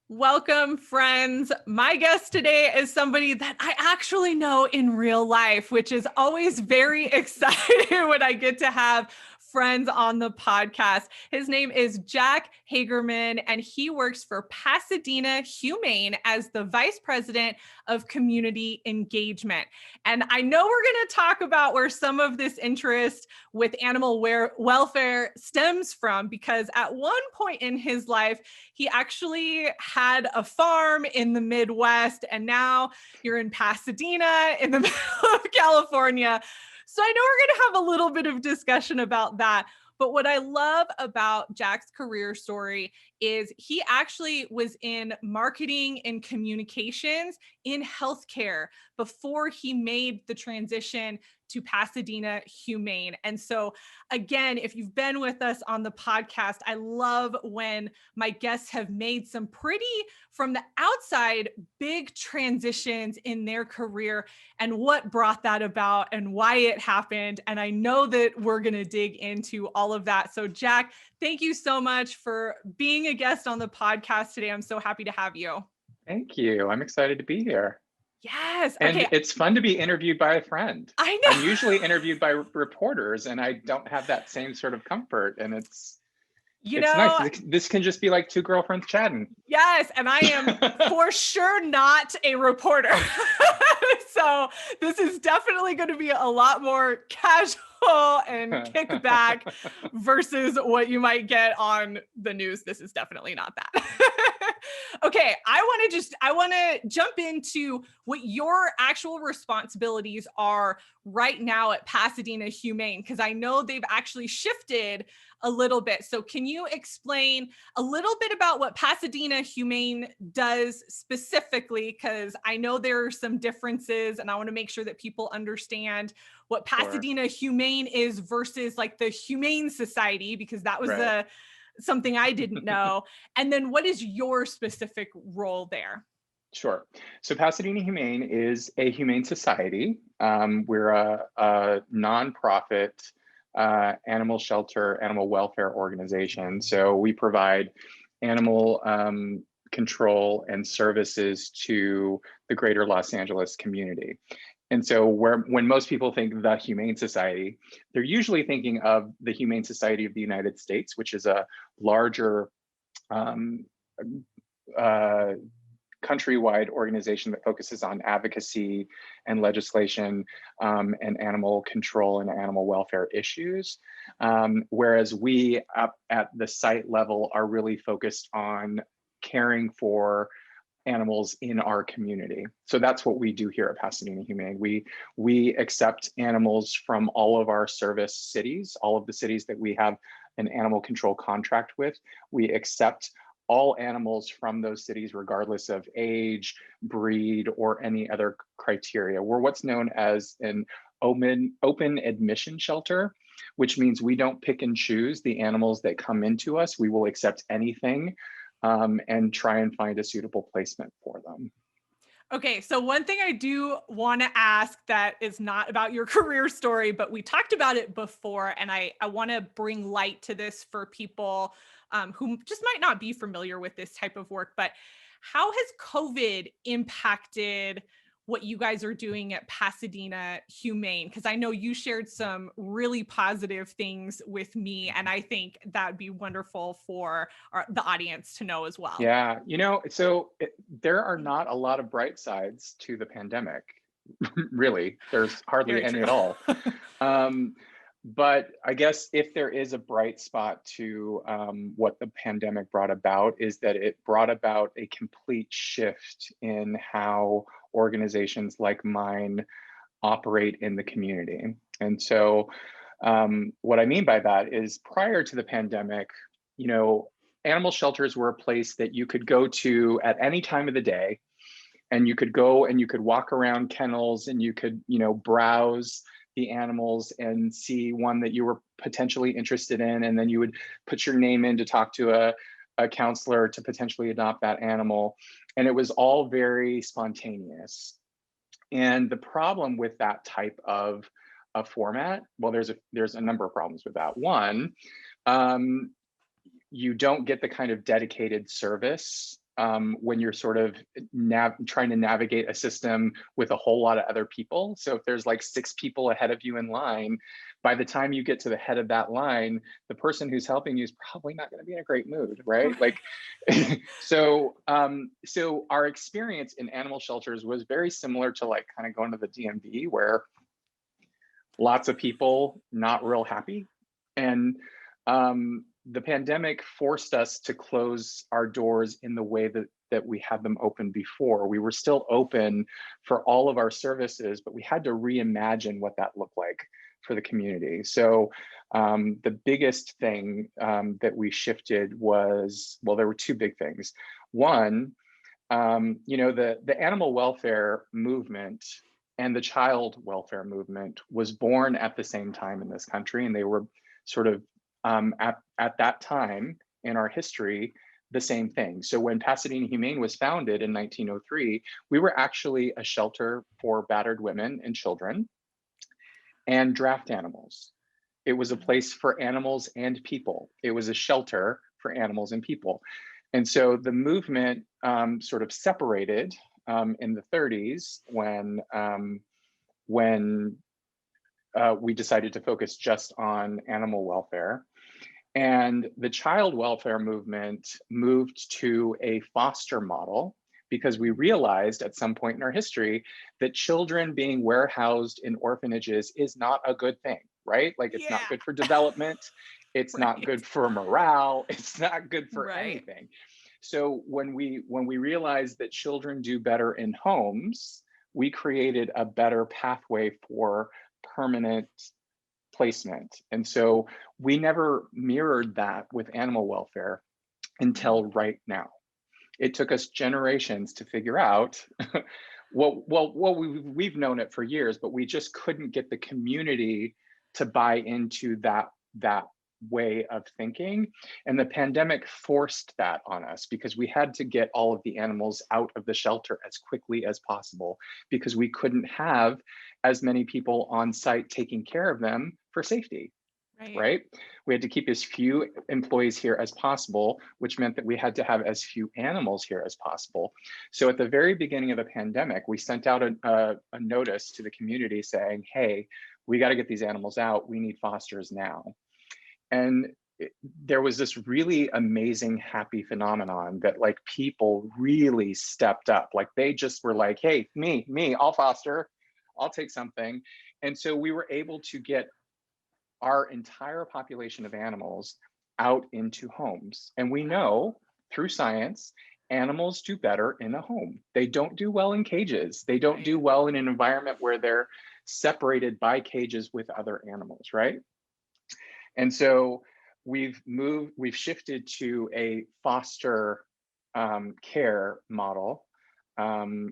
Welcome, friends. My guest today is somebody that I actually know in real life, which is always very exciting when I get to have friends on the podcast. His name is Jack Hagerman, and he works for Pasadena Humane as the Vice President of Community Engagement. And I know we're going to talk about where some of this interest with animal welfare stems from, because at one point in his life, he actually had a farm in the Midwest, and now you're in Pasadena in the middle of California. So I know we're going to have a little bit of discussion about that. But what I love about Jack's career story is he actually was in marketing and communications in healthcare before he made the transition to Pasadena Humane. And so, again, if you've been with us on the podcast, I love when my guests have made some pretty, from the outside, big transitions in their career and what brought that about and why it happened. And I know that we're going to dig into all of that. So, Jack, thank you so much for being a guest on the podcast today. I'm so happy to have you. Thank you. I'm excited to be here. Yes. And Okay. it's fun to be interviewed by a friend. I know. I'm usually interviewed by reporters, and I don't have that same sort of comfort. And it's nice. This can just be like two girlfriends chatting. Yes. And I am for sure not a reporter. So this is definitely going to be a lot more casual and kickback versus what you might get on the news. This is definitely not that. Okay, I want to jump into what your actual responsibilities are right now at Pasadena Humane, because I know they've actually shifted a little bit. So can you explain a little bit about what Pasadena Humane does specifically? Because I know there are some differences, and I want to make sure that people understand what Pasadena Humane is versus like the Humane Society, because that was something I didn't know. And then what is your specific role there? Sure. So Pasadena Humane is a humane society. We're a nonprofit animal shelter, animal welfare organization. So we provide animal control and services to the greater Los Angeles community. And so when most people think the Humane Society, they're usually thinking of the Humane Society of the United States, which is a larger countrywide organization that focuses on advocacy and legislation and animal control and animal welfare issues. Whereas we up at the site level are really focused on caring for animals in our community. So that's what we do here at Pasadena Humane. We accept animals from all of our service cities, all of the cities that we have an animal control contract with. We accept all animals from those cities, regardless of age, breed, or any other criteria. We're what's known as an open admission shelter, which means we don't pick and choose the animals that come into us. We will accept anything and try and find a suitable placement for them. Okay, so one thing I do want to ask that is not about your career story, but we talked about it before, and I want to bring light to this for people who just might not be familiar with this type of work. But how has COVID impacted what you guys are doing at Pasadena Humane? Because I know you shared some really positive things with me, and I think that'd be wonderful for the audience to know as well. Yeah, there are not a lot of bright sides to the pandemic, really. There's hardly any at all. But I guess if there is a bright spot to what the pandemic brought about, is that it brought about a complete shift in how organizations like mine operate in the community. And so what I mean by that is, prior to the pandemic, animal shelters were a place that you could go to at any time of the day, and you could go and you could walk around kennels, and you could, browse the animals and see one that you were potentially interested in, and then you would put your name in to talk to a counselor to potentially adopt that animal. And it was all very spontaneous. And the problem with that type of a format, well, there's a number of problems with that. One, you don't get the kind of dedicated service when you're sort of trying to navigate a system with a whole lot of other people. So if there's like 6 people ahead of you in line, by the time you get to the head of that line, the person who's helping you is probably not going to be in a great mood, right? Like, so our experience in animal shelters was very similar to like kind of going to the DMV, where lots of people not real happy. And the pandemic forced us to close our doors in the way that we had them open before. We were still open for all of our services, but we had to reimagine what that looked like for the community. So the biggest thing that we shifted was, well, there were 2 big things. One, the animal welfare movement and the child welfare movement was born at the same time in this country, and they were sort of at that time in our history the same thing. So when Pasadena Humane was founded in 1903, we were actually a shelter for battered women and children and draft animals. It was a place for animals and people. It was a shelter for animals and people. And so the movement sort of separated in the 30s when we decided to focus just on animal welfare. And the child welfare movement moved to a foster model because we realized at some point in our history that children being warehoused in orphanages is not a good thing, right? Like it's not good for development. It's not good for morale. It's not good for anything. So when we realized that children do better in homes, we created a better pathway for permanent placement. And so we never mirrored that with animal welfare until right now. It took us generations to figure out we've known it for years, but we just couldn't get the community to buy into that way of thinking. And the pandemic forced that on us because we had to get all of the animals out of the shelter as quickly as possible because we couldn't have as many people on site taking care of them for safety. Right? We had to keep as few employees here as possible, which meant that we had to have as few animals here as possible. So at the very beginning of the pandemic, we sent out a notice to the community saying, hey, we got to get these animals out. We need fosters now. And there was this really amazing, happy phenomenon that like people really stepped up. Like they just were like, hey, me, I'll foster, I'll take something. And so we were able to get our entire population of animals out into homes. And we know through science, animals do better in a home. They don't do well in cages. They don't do well in an environment where they're separated by cages with other animals, right? And so we've shifted to a foster care model,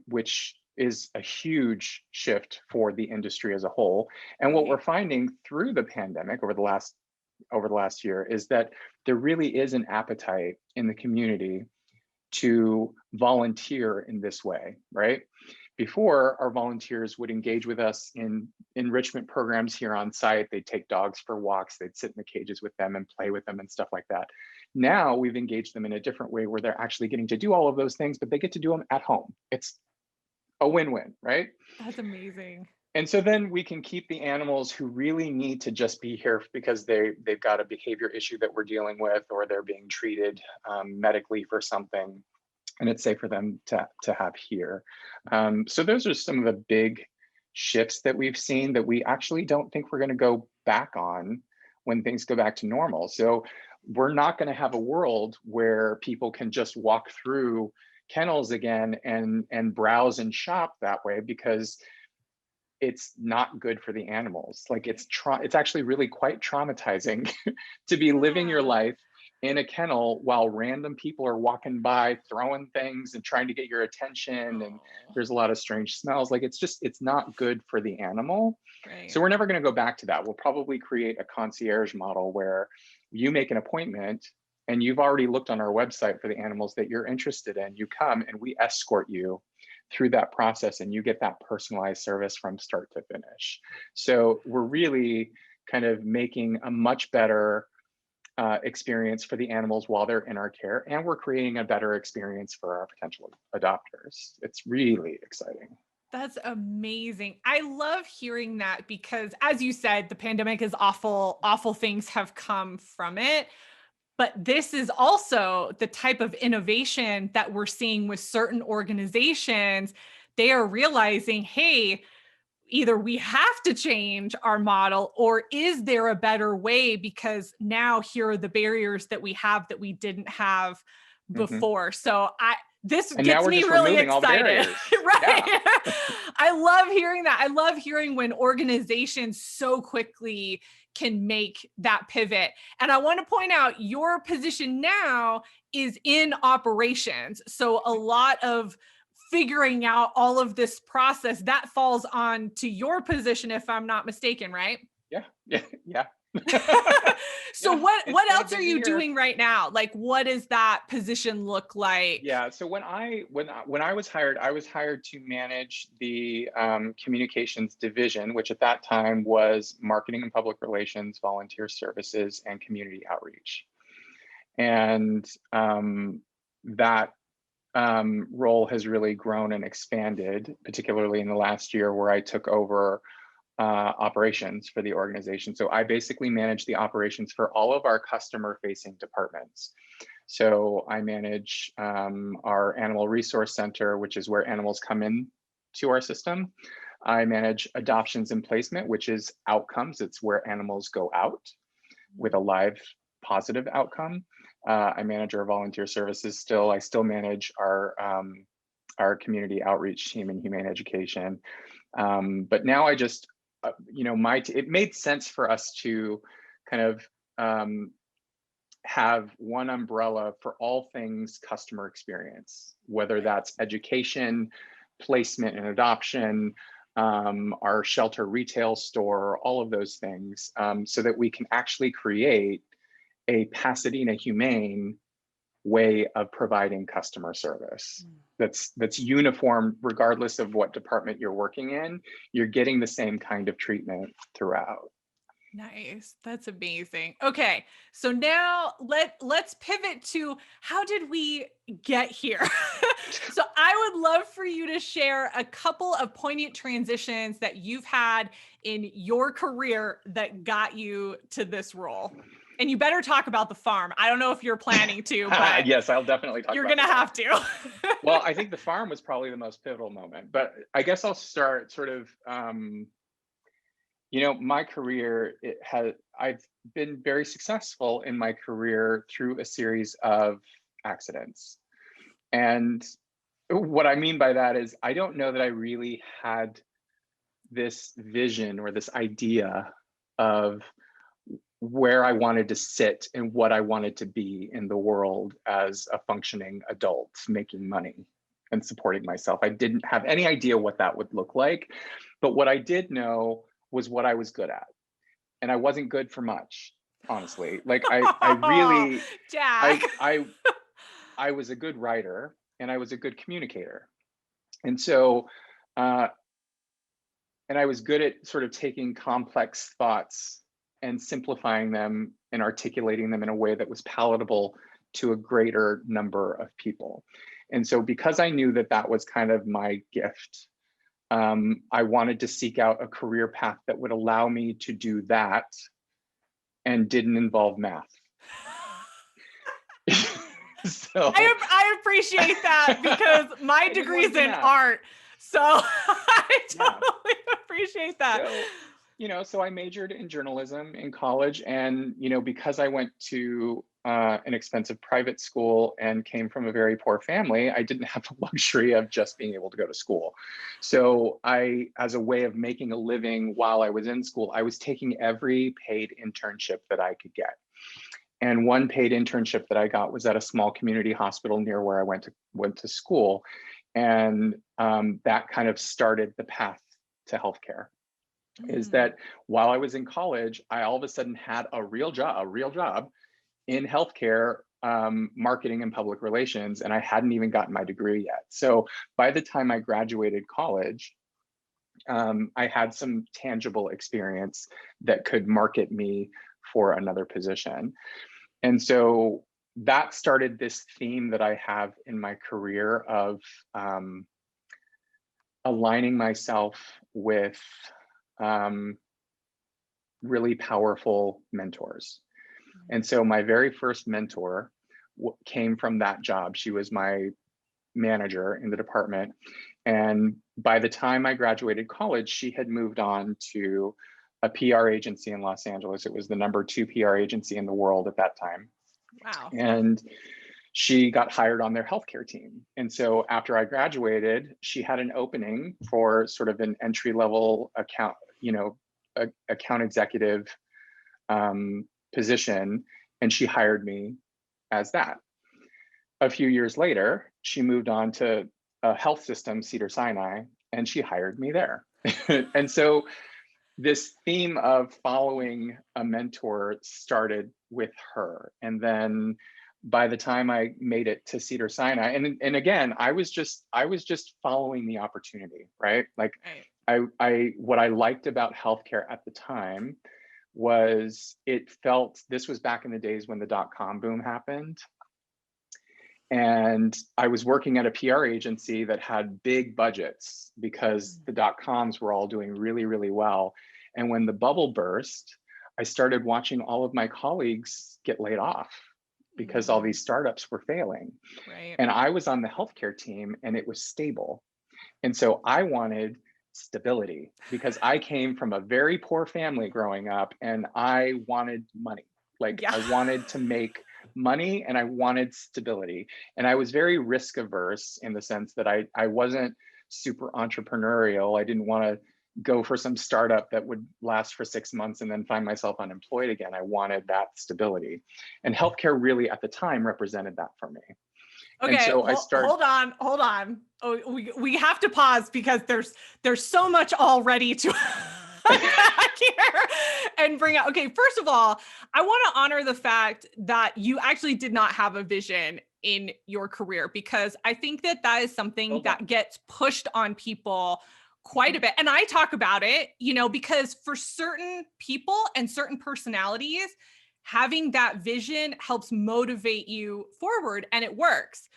which is a huge shift for the industry as a whole. And what we're finding through the pandemic over the last year is that there really is an appetite in the community to volunteer in this way, right? Before, our volunteers would engage with us in enrichment programs here on site. They'd take dogs for walks, they'd sit in the cages with them and play with them and stuff like that. Now we've engaged them in a different way where they're actually getting to do all of those things, but they get to do them at home. It's a win-win, right? That's amazing. And so then we can keep the animals who really need to just be here because they've got a behavior issue that we're dealing with, or they're being treated medically for something, and it's safe for them to have here. So those are some of the big shifts that we've seen that we actually don't think we're going to go back on when things go back to normal. So we're not going to have a world where people can just walk through kennels again and browse and shop that way, because it's not good for the animals. Like it's actually really quite traumatizing to be living your life in a kennel while random people are walking by throwing things and trying to get your attention, and there's a lot of strange smells. Like it's not good for the animal. So we're never going to go back to that. We'll probably create a concierge model where you make an appointment and you've already looked on our website for the animals that you're interested in. You come and we escort you through that process, and you get that personalized service from start to finish. So we're really kind of making a much better experience for the animals while they're in our care, and we're creating a better experience for our potential adopters. It's really exciting. That's amazing. I love hearing that because, as you said, the pandemic is awful. Awful things have come from it. But this is also the type of innovation that we're seeing with certain organizations. They are realizing, hey, either we have to change our model, or is there a better way? Because now here are the barriers that we have that we didn't have Mhm. before. So this And now gets we're me just really removing all the excited, barriers. Yeah. right? I love hearing that. I love hearing when organizations so quickly can make that pivot. And I want to point out your position now is in operations. So a lot of figuring out all of this process that falls on to your position, if I'm not mistaken, right? Yeah. Yeah. Yeah. So Yeah. It's what been a else are busy you year. doing right now? Like, what does that position look like? Yeah. So when I was hired to manage the communications division, which at that time was marketing and public relations, volunteer services, and community outreach. And that role has really grown and expanded, particularly in the last year, where I took over operations for the organization. So I basically manage the operations for all of our customer-facing departments. So I manage our animal resource center, which is where animals come in to our system. I manage adoptions and placement, which is outcomes. It's where animals go out with a live positive outcome. I manage our volunteer services still. I still manage our community outreach team and humane education. But now I just, it made sense for us to kind of have one umbrella for all things customer experience, whether that's education, placement and adoption, our shelter retail store, all of those things, so that we can actually create a Pasadena Humane way of providing customer service that's uniform regardless of what department you're working in. You're getting the same kind of treatment throughout. Nice. That's amazing. Okay. So now let's pivot to how did we get here? So I would love for you to share a couple of poignant transitions that you've had in your career that got you to this role. And you better talk about the farm. I don't know if you're planning to, but Yes, I'll definitely talk you're about going the to farm. have to. Well, I think the farm was probably the most pivotal moment, but I guess I'll start sort of, my career, I've been very successful in my career through a series of accidents. And what I mean by that is I don't know that I really had this vision or this idea of where I wanted to sit and what I wanted to be in the world as a functioning adult making money and supporting myself. I didn't have any idea what that would look like, but what I did know was what I was good at. And I wasn't good for much, honestly. Like I Oh, really Jack. I was a good writer and I was a good communicator. And so uh and I was good at sort of taking complex thoughts and simplifying them and articulating them in a way that was palatable to a greater number of people. And so, because I knew that that was kind of my gift, I wanted to seek out a career path that would allow me to do that and didn't involve math. So, I appreciate that because my I just degree wanted is the in math. art. So I Yeah. totally appreciate that. So, so I majored in journalism in college, and because I went to an expensive private school and came from a very poor family, I didn't have the luxury of just being able to go to school. So I, as a way of making a living while I was in school, I was taking every paid internship that I could get. And one paid internship that I got was at a small community hospital near where I went to school, and that kind of started the path to healthcare. Is that while I was in college, I all of a sudden had a real job in healthcare, marketing and public relations, and I hadn't even gotten my degree yet. So by the time I graduated college, I had some tangible experience that could market me for another position. And so that started this theme that I have in my career of aligning myself with really powerful mentors. And so my very first mentor came from that job. She was my manager in the department. And by the time I graduated college, she had moved on to a PR agency in Los Angeles. It was the #2 PR agency in the world at that time. Wow. And she got hired on their healthcare team. And so after I graduated, she had an opening for sort of an entry level account, account executive position. And she hired me as that. A few years later, she moved on to a health system, Cedars-Sinai, and she hired me there. And so this theme of following a mentor started with her. And then by the time I made it to Cedars-Sinai, and again, I was just following the opportunity, right? Like I what I liked about healthcare at the time was this was back in the days when the .com boom happened. And I was working at a PR agency that had big budgets because the .coms were all doing really, really well. And when the bubble burst, I started watching all of my colleagues get laid off because all these startups were failing. Right. And I was on the healthcare team and it was stable. And so I wanted stability because I came from a very poor family growing up and I wanted money. Like I wanted to make money and I wanted stability. And I was very risk averse in the sense that I wasn't super entrepreneurial. I didn't want to go for some startup that would last for 6 months and then find myself unemployed again. I wanted that stability. And healthcare really at the time represented that for me. Okay, and so hold on. Oh, we have to pause because there's so much already to unpack here and bring out. Okay, first of all, I want to honor the fact that you actually did not have a vision in your career, because I think that is something that gets pushed on people quite a bit. And I talk about it, because for certain people and certain personalities, having that vision helps motivate you forward and it works.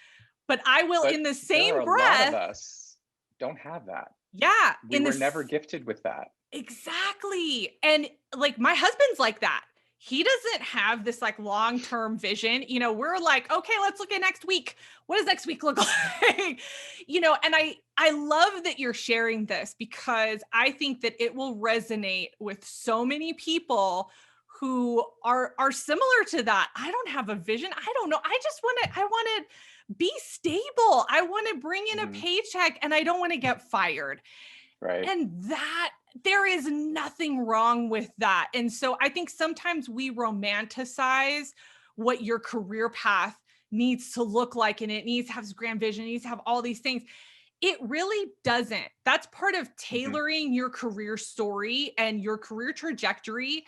But I will, in the same breath, a lot of us don't have that. Yeah. We were never gifted with that. Exactly. And like my husband's like that. He doesn't have this like long-term vision. We're like, okay, let's look at next week. What does next week look like? And I love that you're sharing this because I think that it will resonate with so many people who are similar to that. I don't have a vision. I don't know. I want to be stable. I want to bring in a paycheck and I don't want to get fired. Right. And that there is nothing wrong with that. And so I think sometimes we romanticize what your career path needs to look like, and it needs to have this grand vision, it needs to have all these things. It really doesn't. That's part of tailoring your career story and your career trajectory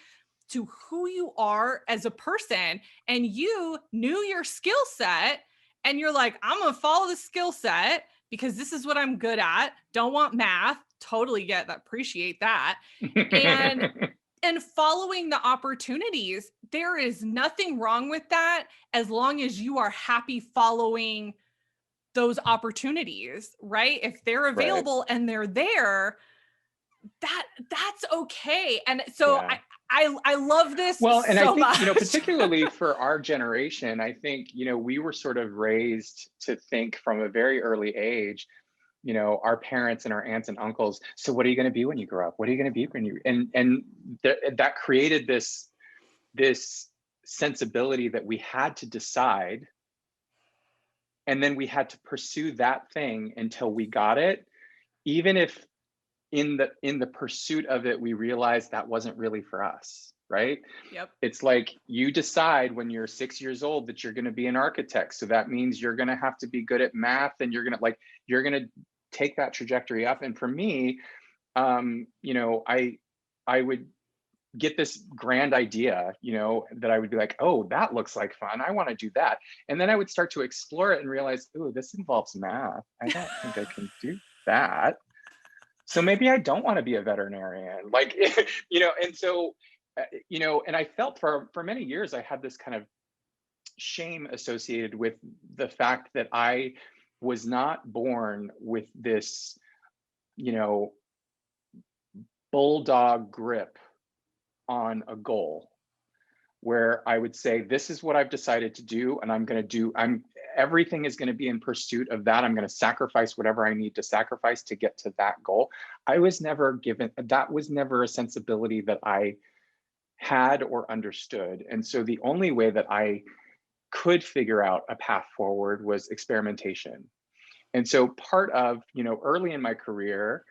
to who you are as a person. And you knew your skill set and you're like, I'm going to follow the skill set because this is what I'm good at. Don't want math. Totally get that. Appreciate that. And following the opportunities, there is nothing wrong with that as long as you are happy following those opportunities, right? If they're available and they're there, that's okay. And so I love this and so I think, much. Particularly for our generation, I think, we were sort of raised to think from a very early age, our parents and our aunts and uncles. So what are you going to be when you grow up? What are you going to be when you, and that created this sensibility that we had to decide. And then we had to pursue that thing until we got it, even if in the pursuit of it, we realized that wasn't really for us, right? Yep. It's like you decide when you're 6 years old that you're going to be an architect. So that means you're going to have to be good at math and you're going to take that trajectory up. And for me, I would get this grand idea, that I would be like, oh, that looks like fun. I want to do that. And then I would start to explore it and realize, oh, this involves math. I don't think I can do that. So maybe I don't want to be a veterinarian, and so, and I felt for many years, I had this kind of shame associated with the fact that I was not born with this, you know, bulldog grip on a goal where I would say, this is what I've decided to do, and I'm going to do, everything is going to be in pursuit of that. I'm going to sacrifice whatever I need to sacrifice to get to that goal. I was never given, that was never a sensibility that I had or understood. And so the only way that I could figure out a path forward was experimentation. And so part of, early in my career,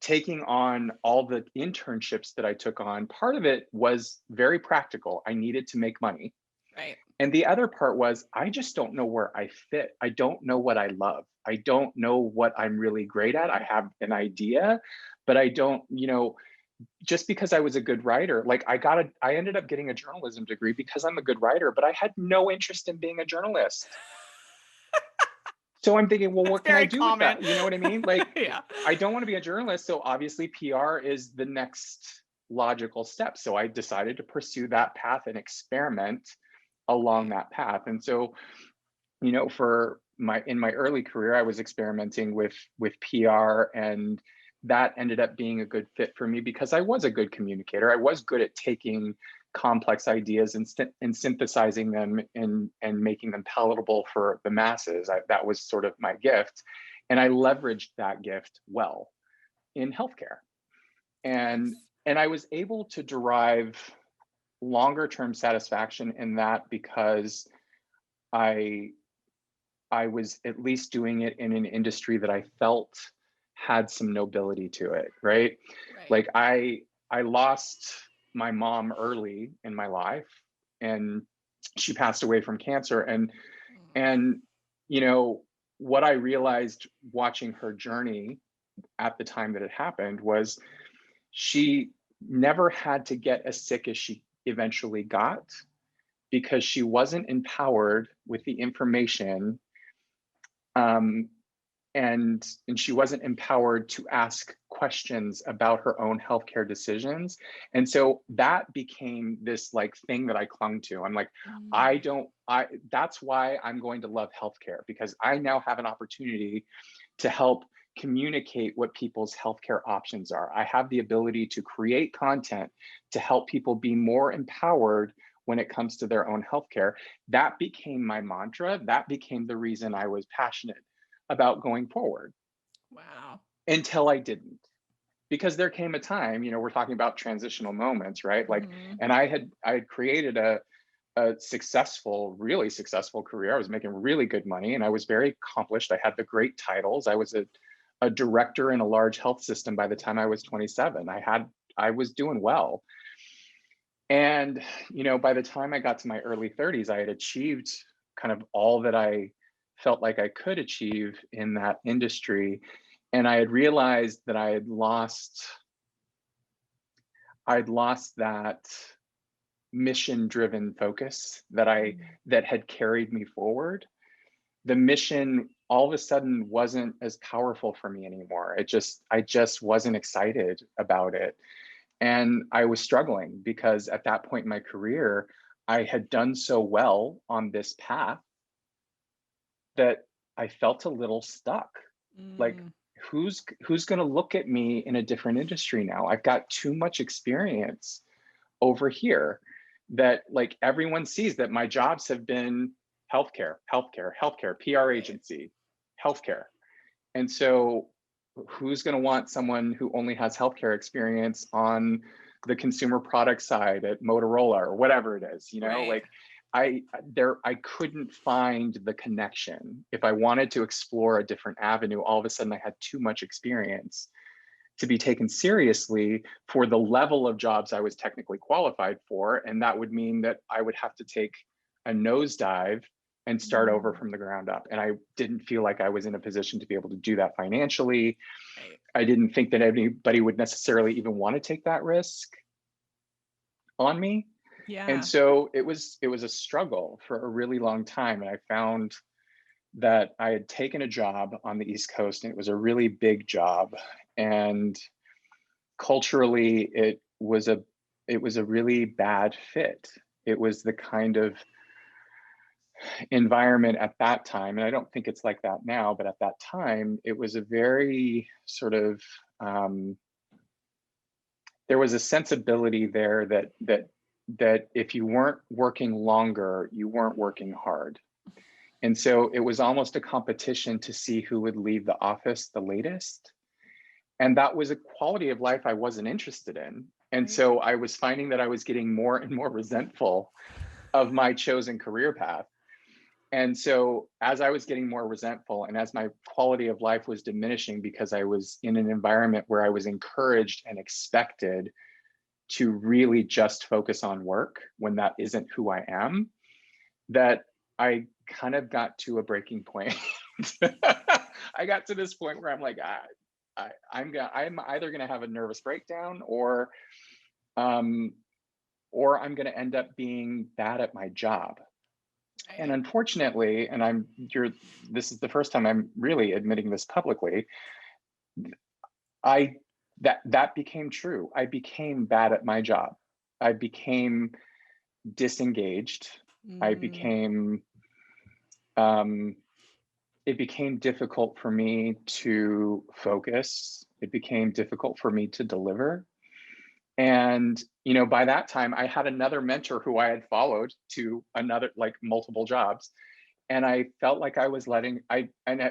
taking on all the internships that I took on, part of it was very practical. I needed to make money. Right. And the other part was, I just don't know where I fit. I don't know what I love. I don't know what I'm really great at. I have an idea, but I don't, just because I was a good writer, like I ended up getting a journalism degree because I'm a good writer, but I had no interest in being a journalist. So I'm thinking, well, what can I do with that? You know what I mean? Like, yeah. I don't want to be a journalist. So obviously PR is the next logical step. So I decided to pursue that path and experiment along that path. And so, for in my early career, I was experimenting with PR, and that ended up being a good fit for me because I was a good communicator. I was good at taking complex ideas and synthesizing them and making them palatable for the masses. That was sort of my gift. And I leveraged that gift well in healthcare. And I was able to derive longer term satisfaction in that because I was at least doing it in an industry that I felt had some nobility to it, right? Like I lost my mom early in my life, and she passed away from cancer. And what I realized watching her journey at the time that it happened was she never had to get as sick as she eventually got because she wasn't empowered with the information, and she wasn't empowered to ask questions about her own healthcare decisions. And so that became this like thing that I clung to. I'm like, that's why I'm going to love healthcare, because I now have an opportunity to help communicate what people's healthcare options are. I have the ability to create content to help people be more empowered when it comes to their own healthcare. That became my mantra. That became the reason I was passionate about going forward. Wow. Until I didn't. Because there came a time, we're talking about transitional moments, right? Like, and I had created a really successful career. I was making really good money and I was very accomplished. I had the great titles. I was a director in a large health system by the time I was 27. I was doing well. And, by the time I got to my early 30s, I had achieved kind of all that I felt like I could achieve in that industry. And I had realized that I'd lost that mission-driven focus that had carried me forward. The mission all of a sudden wasn't as powerful for me anymore. I just wasn't excited about it. And I was struggling because at that point in my career, I had done so well on this path that I felt a little stuck. Like, who's going to look at me in a different industry now? I've got too much experience over here that like everyone sees that my jobs have been healthcare, PR agency, healthcare. And so who's going to want someone who only has healthcare experience on the consumer product side at Motorola or whatever it is, like I couldn't find the connection. If I wanted to explore a different avenue, all of a sudden I had too much experience to be taken seriously for the level of jobs I was technically qualified for. And that would mean that I would have to take a nosedive and start over from the ground up. And I didn't feel like I was in a position to be able to do that financially. I didn't think that anybody would necessarily even want to take that risk on me. Yeah. And so it was a struggle for a really long time. And I found that I had taken a job on the East Coast, and it was a really big job. And culturally, it was a really bad fit. It was the kind of environment at that time, and I don't think it's like that now, but at that time, it was a very sort of there was a sensibility there that if you weren't working longer, you weren't working hard. And so it was almost a competition to see who would leave the office the latest. And that was a quality of life I wasn't interested in. And so I was finding that I was getting more and more resentful of my chosen career path. And so as I was getting more resentful and as my quality of life was diminishing because I was in an environment where I was encouraged and expected to really just focus on work when that isn't who I am, that I kind of got to a breaking point. I got to this point where I'm like, I'm either gonna have a nervous breakdown um, or I'm gonna end up being bad at my job. And unfortunately, and this is the first time I'm really admitting this publicly, that became true. I became bad at my job. I became disengaged. I became it became difficult for me to focus. It became difficult for me to deliver. And, by that time I had another mentor who I had followed to another, like multiple jobs. And I felt like I was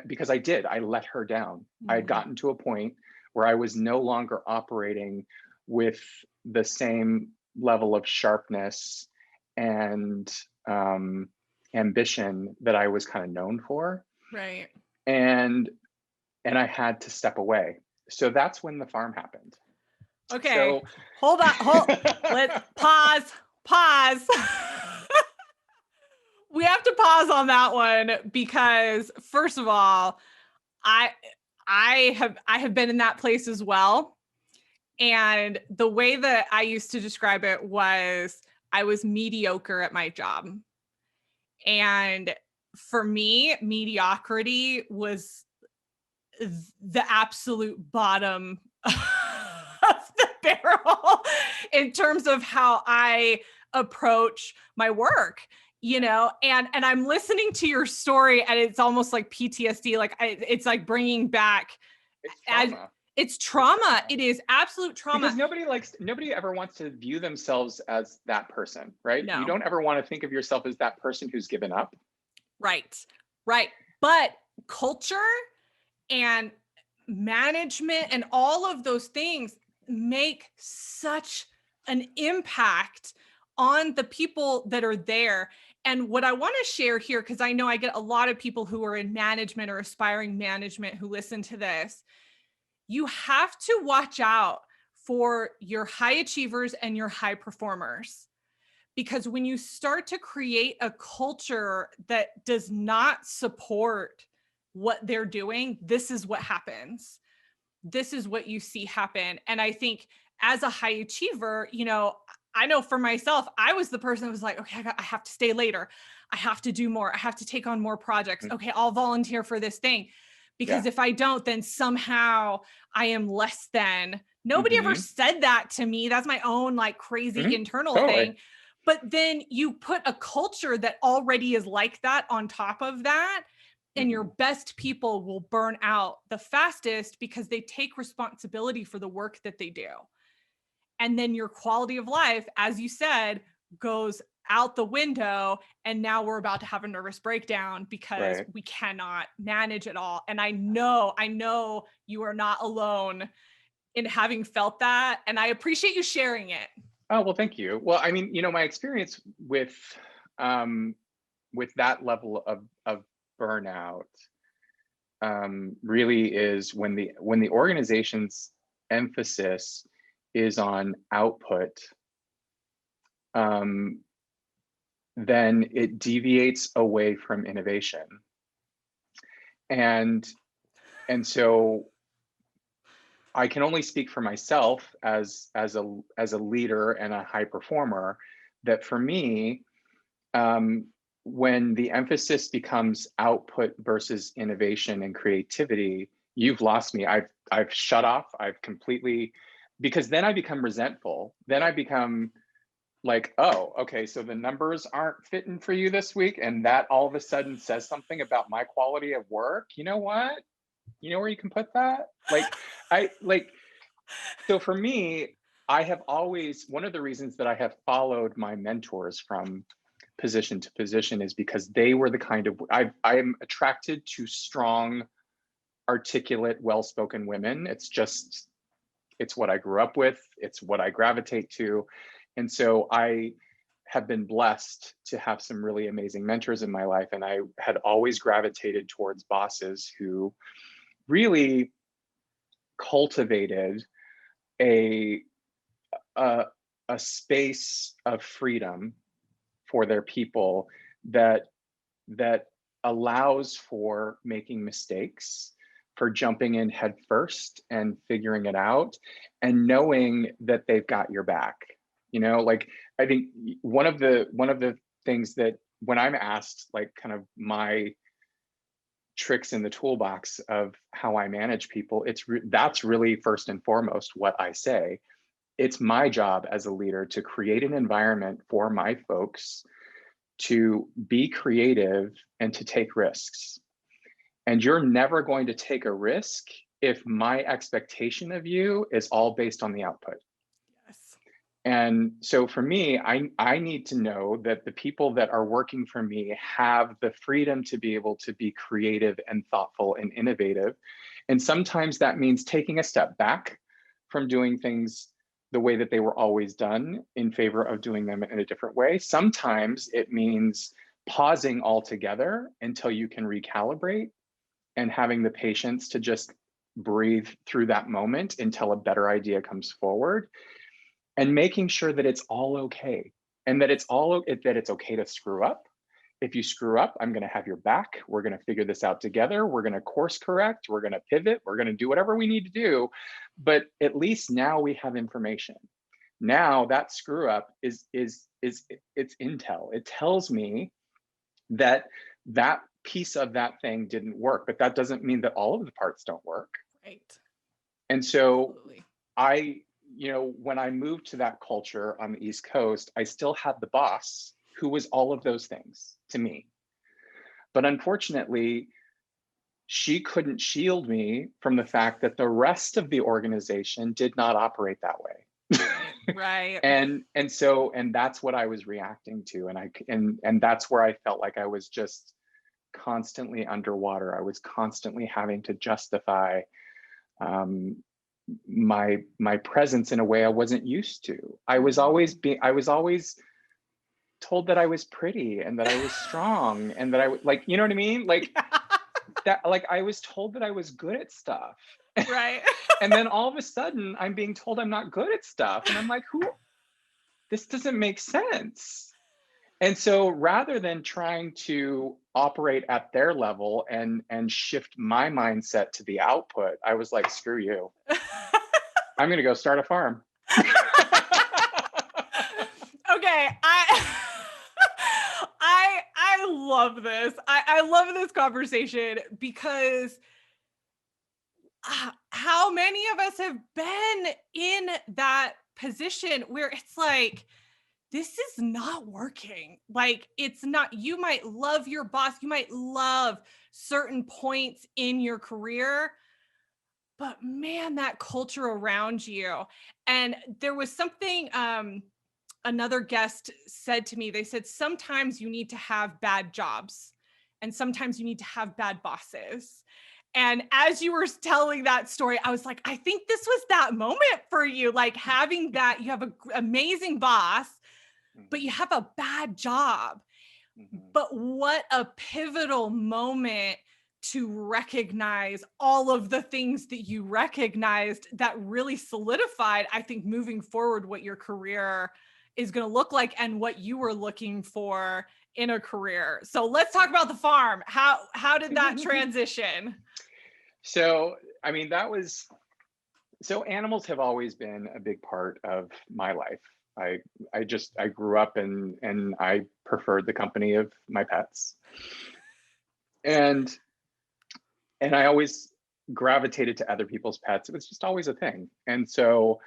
because I let her down. I had gotten to a point where I was no longer operating with the same level of sharpness and ambition that I was kind of known for. Right. And I had to step away. So that's when the farm happened. Okay. So hold on. Let's pause. We have to pause on that one because first of all, I have been in that place as well. And the way that I used to describe it was I was mediocre at my job. And for me, mediocrity was the absolute bottom of the barrel in terms of how I approach my work, and I'm listening to your story and it's almost like PTSD, like it's like bringing back it's trauma. It is absolute trauma. Because nobody ever wants to view themselves as that person, right? No. You don't ever want to think of yourself as that person who's given up. Right. But culture and management and all of those things make such an impact on the people that are there. And what I want to share here, because I know I get a lot of people who are in management or aspiring management who listen to this, you have to watch out for your high achievers and your high performers. Because when you start to create a culture that does not support what they're doing, this is what happens. This is what you see happen. And I think as a high achiever, I know for myself, I was the person that was like, okay, I have to stay later. I have to do more. I have to take on more projects. Okay, I'll volunteer for this thing. Because if I don't, then somehow I am less than. Nobody ever said that to me. That's my own like crazy internal thing. But then you put a culture that already is like that on top of that, and your best people will burn out the fastest because they take responsibility for the work that they do. And then your quality of life, as you said, goes out the window. And now we're about to have a nervous breakdown because we cannot manage it all. And I know you are not alone in having felt that. And I appreciate you sharing it. Oh, well, thank you. Well, I mean, my experience with that level of burnout really is when the organization's emphasis is on output, then it deviates away from innovation. And so I can only speak for myself as a leader and a high performer, that for me, when the emphasis becomes output versus innovation and creativity, you've lost me. I've shut off. I've completely, because then I become resentful. Then I become like, oh, okay, so the numbers aren't fitting for you this week, and that all of a sudden says something about my quality of work. You know what? You know where you can put that? Like, I like, so for me, I have always, one of the reasons that I have followed my mentors from position to position is because they were the kind of, I am attracted to strong, articulate, well-spoken women. It's what I grew up with. It's what I gravitate to. And so I have been blessed to have some really amazing mentors in my life. And I had always gravitated towards bosses who really cultivated a, a, a space of freedom for their people that that allows for making mistakes, for jumping in head first and figuring it out, and knowing that they've got your back. You know, like, I think one of the things that when I'm asked, like, kind of my tricks in the toolbox of how I manage people, that's really first and foremost what I say. It's my job as a leader to create an environment for my folks to be creative and to take risks. And you're never going to take a risk if my expectation of you is all based on the output. Yes. And so for me, I need to know that the people that are working for me have the freedom to be able to be creative and thoughtful and innovative. And sometimes that means taking a step back from doing things the way that they were always done in favor of doing them in a different way. Sometimes it means pausing altogether until you can recalibrate and having the patience to just breathe through that moment until a better idea comes forward, and making sure that it's all okay, and that it's okay to screw up. If you screw up, I'm going to have your back. We're going to figure this out together. We're going to course correct. We're going to pivot. We're going to do whatever we need to do. But at least now we have information. Now that screw up is it's intel. It tells me that that piece of that thing didn't work, but that doesn't mean that all of the parts don't work. Right. And so Absolutely. when I moved to that culture on the East Coast, I still had the boss who was all of those things to me. But unfortunately, she couldn't shield me from the fact that the rest of the organization did not operate that way. Right. and that's what I was reacting to. And that's where I felt like I was just constantly underwater. I was constantly having to justify my presence in a way I wasn't used to. I was always told that I was pretty and that I was strong and that like, you know what I mean? Like that, like I was told that I was good at stuff. Right. And then all of a sudden I'm being told I'm not good at stuff. And I'm like, this doesn't make sense. And so rather than trying to operate at their level and shift my mindset to the output, I was like, screw you. I'm going to go start a farm. Okay, I love this. I love this conversation because how many of us have been in that position where it's like, this is not working. Like, it's not, you might love your boss, you might love certain points in your career, but man, that culture around you. And there was something another guest said to me. They said, sometimes you need to have bad jobs and sometimes you need to have bad bosses. And as you were telling that story, I was like, I think this was that moment for you, like having that, you have an amazing boss, but you have a bad job. But what a pivotal moment to recognize all of the things that you recognized that really solidified, I think, moving forward, what your career is going to look like and what you were looking for in a career. So let's talk about the farm. How did that transition? So, I mean, animals have always been a big part of my life. I grew up and I preferred the company of my pets. And I always gravitated to other people's pets. It was just always a thing. And so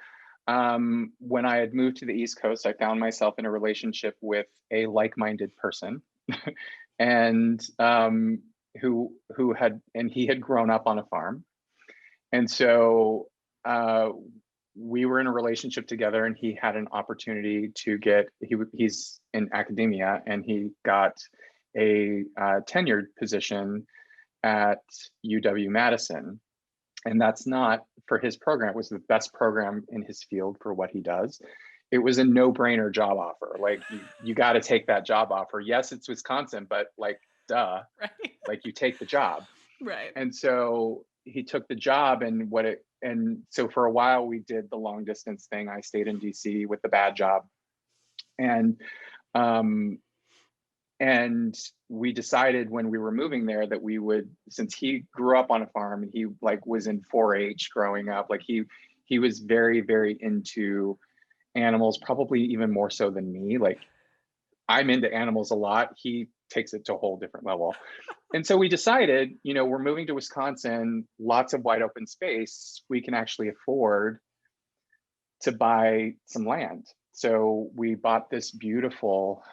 when I had moved to the East Coast, I found myself in a relationship with a like-minded person, and he had grown up on a farm, and so we were in a relationship together, and he had an opportunity to he's in academia, and he got a tenured position at UW-Madison. And that's not for his program. It was the best program in his field for what he does. It was a no-brainer job offer. Like, you got to take that job offer. Yes, it's Wisconsin, but like, duh, Right. like, you take the job. Right. And so he took the job, and so for a while we did the long distance thing. I stayed in DC with the bad job. And we decided when we were moving there that we would, since he grew up on a farm and he like was in 4-H growing up, like he was very, very into animals, probably even more so than me. Like, I'm into animals a lot. He takes it to a whole different level. And so we decided, we're moving to Wisconsin, lots of wide open space. We can actually afford to buy some land. So we bought this beautiful,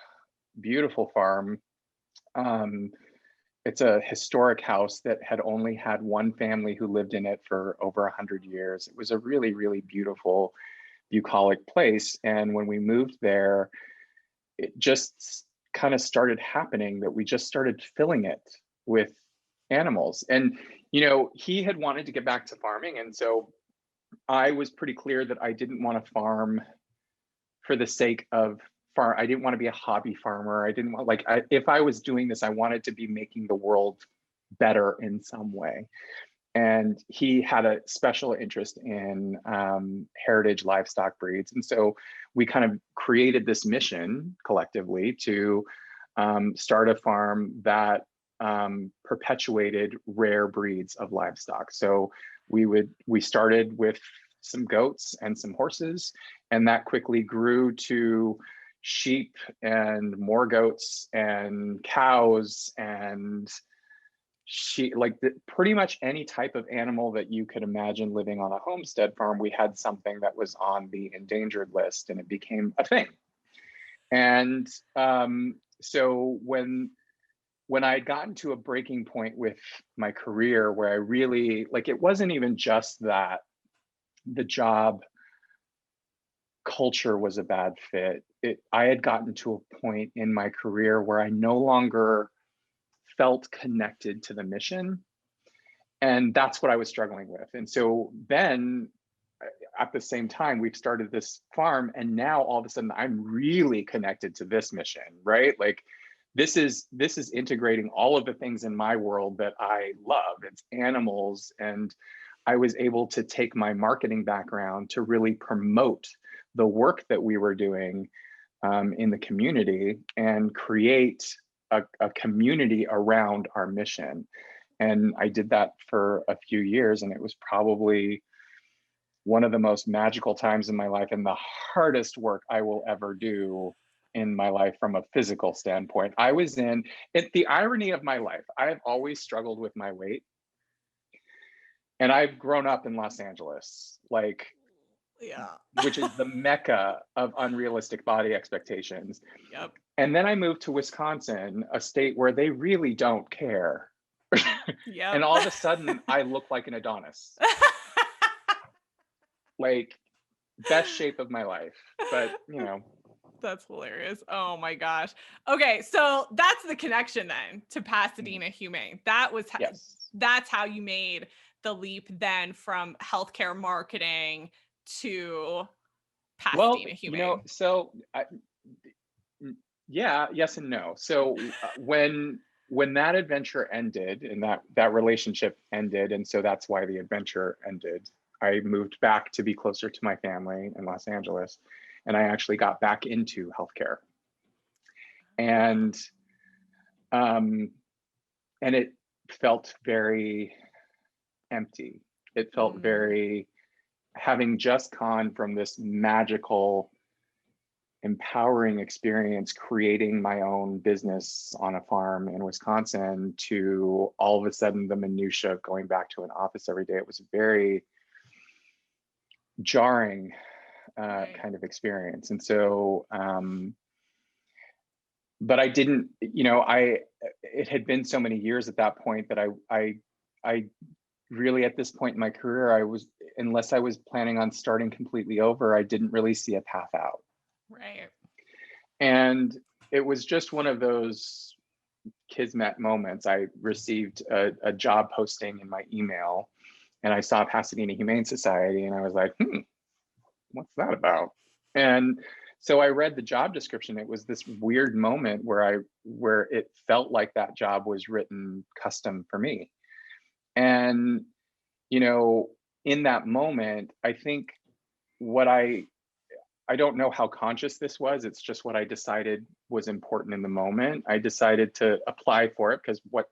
beautiful farm. It's a historic house that had only had one family who lived in it for over 100 years. It was a really, really beautiful, bucolic place. And when we moved there, it just kind of started happening that we just started filling it with animals. And, he had wanted to get back to farming. And so I was pretty clear that I didn't want to farm for the sake of farm. I didn't want to be a hobby farmer. I didn't want, if I was doing this, I wanted to be making the world better in some way. And he had a special interest in heritage livestock breeds. And so we kind of created this mission collectively to start a farm that perpetuated rare breeds of livestock. So we started with some goats and some horses, and that quickly grew to sheep and more goats and cows and pretty much any type of animal that you could imagine living on a homestead farm. We had something that was on the endangered list, and it became a thing. And so when I had gotten to a breaking point with my career where I really, it wasn't even just that the job culture was a bad fit. I had gotten to a point in my career where I no longer felt connected to the mission. And that's what I was struggling with. And so then at the same time, we've started this farm, and now all of a sudden I'm really connected to this mission, right? Like, this is integrating all of the things in my world that I love. It's animals. And I was able to take my marketing background to really promote the work that we were doing in the community and create a community around our mission. And I did that for a few years, and it was probably one of the most magical times in my life and the hardest work I will ever do in my life from a physical standpoint. I was in it. The irony of my life, I've always struggled with my weight. And I've grown up in Los Angeles, which is the mecca of unrealistic body expectations. Yep. And then I moved to Wisconsin, a state where they really don't care. Yep. And all of a sudden, I look like an Adonis. Best shape of my life. But, That's hilarious. Oh my gosh. Okay, so that's the connection then to Pasadena Humane. That was yes. That's how you made the leap then from healthcare marketing to Pasadena Humane. Yes and no. So when that adventure ended and that relationship ended, and so that's why the adventure ended, I moved back to be closer to my family in Los Angeles, and I actually got back into healthcare. And it felt very empty. It felt very, having just gone from this magical, empowering experience creating my own business on a farm in Wisconsin to all of a sudden the minutia of going back to an office every day. It was very jarring. Right. kind of experience. And so, but I didn't, it had been so many years at that point that I really, at this point in my career, unless I was planning on starting completely over, I didn't really see a path out. Right. And it was just one of those kismet moments. I received a job posting in my email, and I saw Pasadena Humane Society, and I was like, what's that about? And so I read the job description. It was this weird moment where it felt like that job was written custom for me. And, in that moment, I think what I don't know how conscious this was. It's just what I decided was important in the moment. I decided to apply for it because what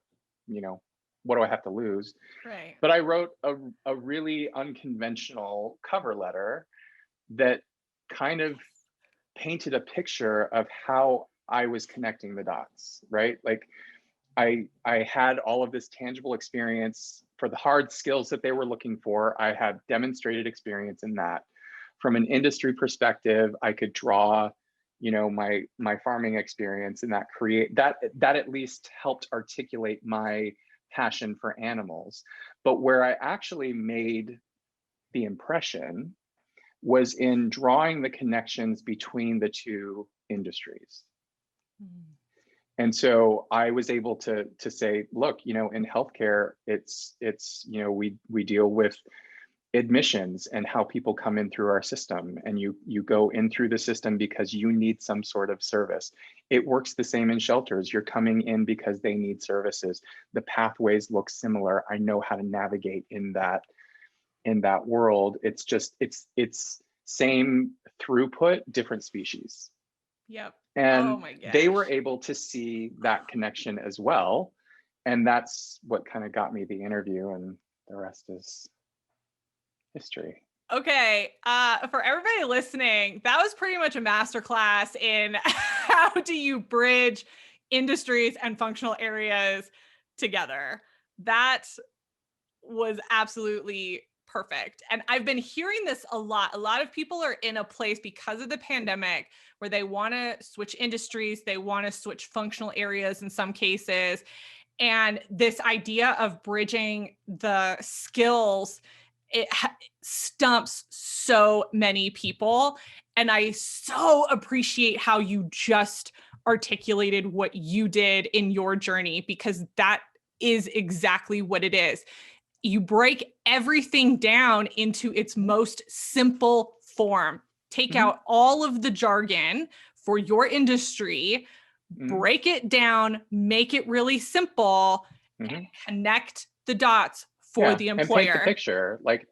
do I have to lose? Right. But I wrote a really unconventional cover letter that kind of painted a picture of how I was connecting the dots, right? Like I had all of this tangible experience for the hard skills that they were looking for. I had demonstrated experience in that. From an industry perspective, I could draw, my farming experience, and that at least helped articulate my passion for animals. But where I actually made the impression was in drawing the connections between the two industries. Mm. And so I was able to say, look, in healthcare, it's we deal with admissions and how people come in through our system, and you go in through the system because you need some sort of service. It works the same in shelters. You're coming in because they need services. The pathways look similar. I know how to navigate in that world. It's just it's same throughput, different species. Yep. Oh And my they were gosh. able to see that connection as well. And that's what kind of got me the interview, and the rest is history. Okay, for everybody listening, that was pretty much a masterclass in how do you bridge industries and functional areas together. That was absolutely perfect. And I've been hearing this a lot. A lot of people are in a place because of the pandemic where they want to switch industries, they want to switch functional areas in some cases. And this idea of bridging the skills, stumps so many people. And I so appreciate how you just articulated what you did in your journey, because that is exactly what it is. You break everything down into its most simple form. Take Mhm, out all of the jargon for your industry, mhm, break it down, make it really simple, and mhm. connect the dots for Yeah, the and paint the employer. picture, like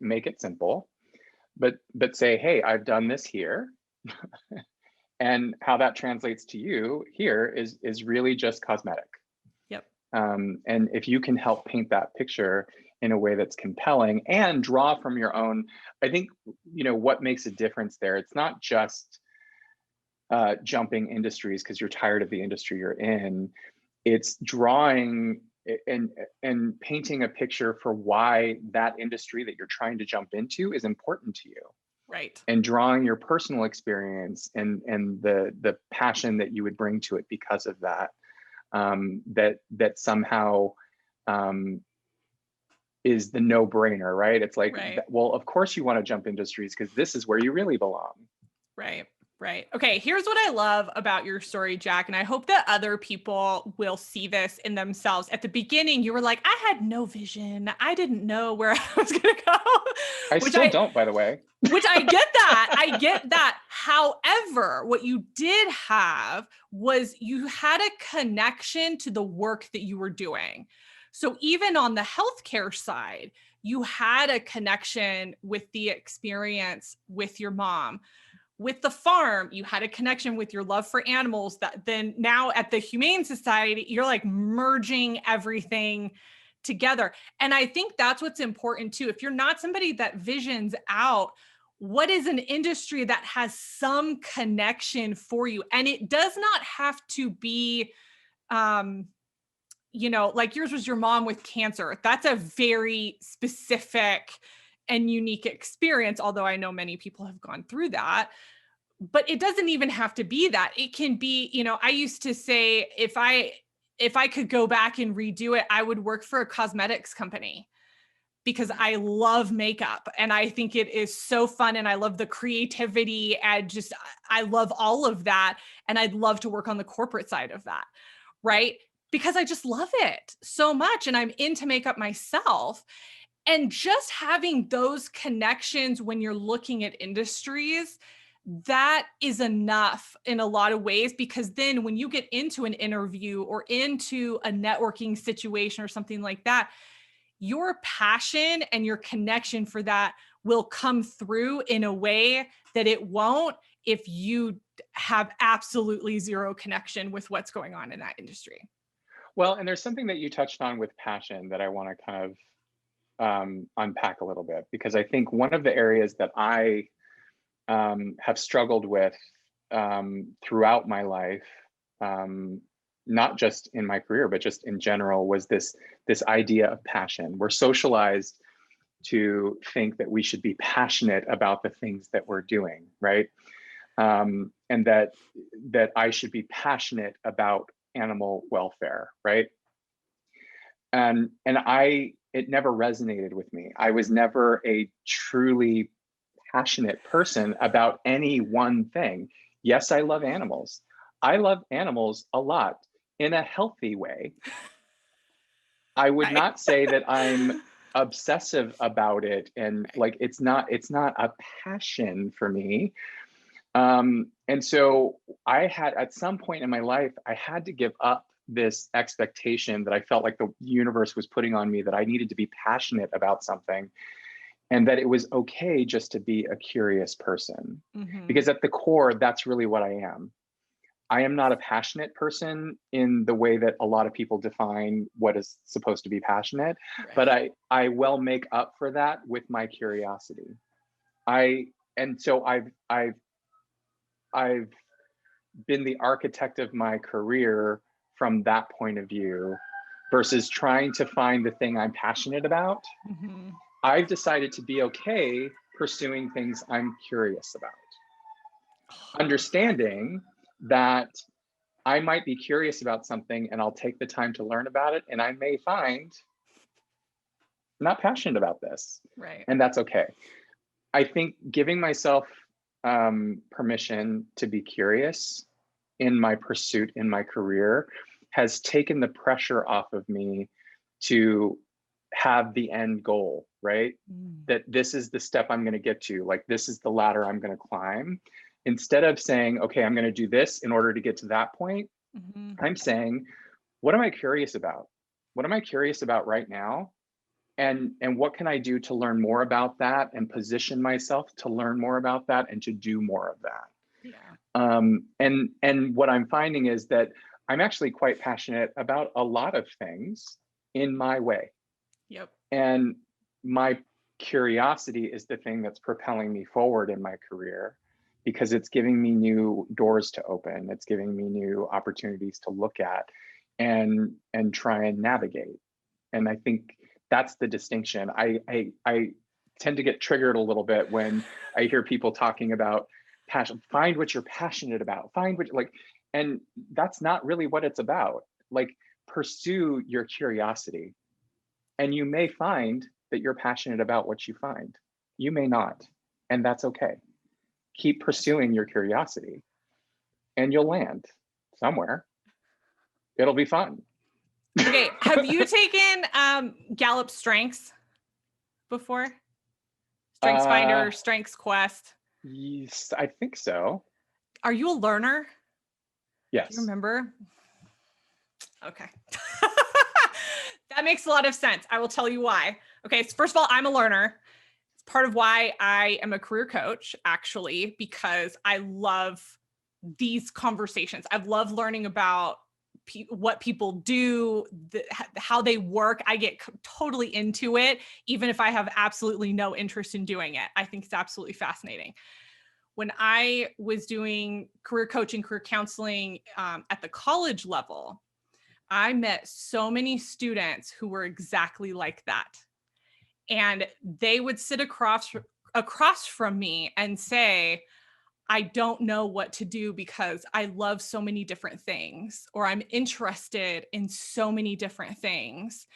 make it simple, but say, hey, I've done this here, and how that translates to you here is really just cosmetic. Yep. And if you can help paint that picture in a way that's compelling and draw from your own, I think what makes a difference there. It's not just jumping industries because you're tired of the industry you're in. It's drawing and painting a picture for why that industry that you're trying to jump into is important to you, Right. and drawing your personal experience and the passion that you would bring to it because of that, that somehow is the no-brainer, right? It's like, Right. well, of course you want to jump industries because this is where you really belong. Right. Right. Okay. Here's what I love about your story, Jack. And I hope that other people will see this in themselves. At the beginning, you were like, I had no vision. I didn't know where I was going to go, I which still don't, by the way. I get that. I get that. However, what you did have was you had a connection to the work that you were doing. So even on the healthcare side, you had a connection with the experience with your mom. With the farm, you had a connection with your love for animals, that then now at the Humane Society, you're like merging everything together. And I think that's what's important too. If you're not somebody that visions out, what is an industry that has some connection for you? And it does not have to be, um, like yours was your mom with cancer. That's a very specific and unique experience, although I know many people have gone through that. But it doesn't even have to be that. It can be, I used to say, if I could go back and redo it, I would work for a cosmetics company because I love makeup and I think it is so fun and I love the creativity and just I love all of that, and I'd love to work on the corporate side of that, right? Because I just love it so much and I'm into makeup myself. And just having those connections when you're looking at industries, that is enough in a lot of ways, because then when you get into an interview or into a networking situation or something like that, your passion and your connection for that will come through in a way that it won't if you have absolutely zero connection with what's going on in that industry. Well, and there's something that you touched on with passion that I want to kind of unpack a little bit, because I think one of the areas that I have struggled with throughout my life, not just in my career, but just in general, was this idea of passion. We're socialized to think that we should be passionate about the things that we're doing, right? And that I should be passionate about animal welfare, right? And it never resonated with me. I was never a truly passionate person about any one thing. Yes, I love animals. I love animals a lot in a healthy way. I would Right. not say that I'm obsessive about it, and like it's not a passion for me. And so I had, at some point in my life, I had to give up this expectation that I felt like the universe was putting on me, that I needed to be passionate about something, and that it was okay just to be a curious person. Mm-hmm. Because at the core, that's really what I am. I am not a passionate person in the way that a lot of people define what is supposed to be passionate, Right. but I well make up for that with my curiosity. And so I've been the architect of my career from that point of view, versus trying to find the thing I'm passionate about. Mm-hmm. I've decided to be okay pursuing things I'm curious about. Understanding that I might be curious about something and I'll take the time to learn about it, and I may find I'm not passionate about this. Right. And that's okay. I think giving myself permission to be curious in my pursuit, in my career, has taken the pressure off of me to have the end goal, right? That this is the step I'm going to get to, like this is the ladder I'm going to climb. Instead of saying, okay, I'm going to do this in order to get to that point, Mm-hmm. I'm saying, what am I curious about? What am I curious about right now? And what can I do to learn more about that and position myself to learn more about that and to do more of that? Yeah. And what I'm finding is that I'm actually quite passionate about a lot of things in my way. Yep. And my curiosity is the thing that's propelling me forward in my career, because it's giving me new doors to open. It's giving me new opportunities to look at and try and navigate. And I think that's the distinction. I tend to get triggered a little bit when I hear people talking about passion. Find what you're passionate about. Find what, like, and that's not really what it's about. Like, pursue your curiosity, and you may find that you're passionate about what you find. You may not, and that's okay. Keep pursuing your curiosity, and you'll land somewhere. It'll be fun. Okay. Have you taken Gallup Strengths before? Strengths Finder, Strengths Quest. Yes, I think so. Are you a learner? Yes. Do you remember? Okay. That makes a lot of sense. I will tell you why. Okay. So first of all, I'm a learner. It's part of why I am a career coach, actually, because I love these conversations. I love learning about what people do, how they work. I get totally into it, even if I have absolutely no interest in doing it. I think it's absolutely fascinating. When I was doing career coaching, career counseling at the college level, I met so many students who were exactly like that. and they would sit across from me and say, I don't know what to do because I love so many different things, or I'm interested in so many different things.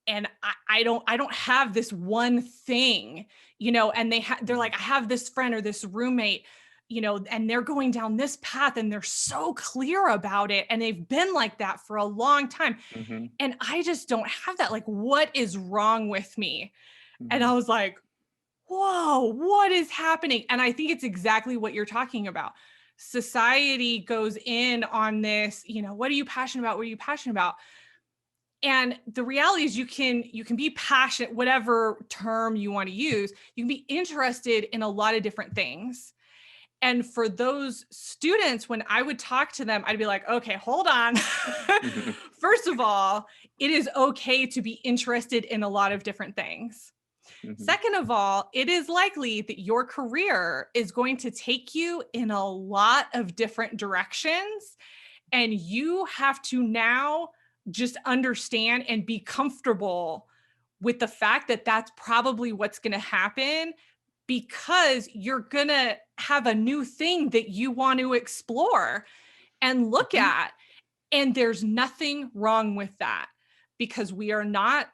And I don't have this one thing, and they're like, I have this friend or this roommate, and they're going down this path and they're so clear about it. And they've been like that for a long time. Mm-hmm. And I just don't have that. Like, what is wrong with me? And Mm-hmm. I was like, whoa, what is happening? And I think it's exactly what you're talking about. Society goes in on this, what are you passionate about? What are you passionate about? And the reality is you can be passionate, whatever term you want to use, you can be interested in a lot of different things. And for those students, when I would talk to them, I'd be like, okay, hold on. Mm-hmm. First of all, it is okay to be interested in a lot of different things. Mm-hmm. Second of all, it is likely that your career is going to take you in a lot of different directions. And you have to now just understand and be comfortable with the fact that that's probably what's going to happen, because you're going to have a new thing that you want to explore and look Mm-hmm. at. And there's nothing wrong with that, because we are not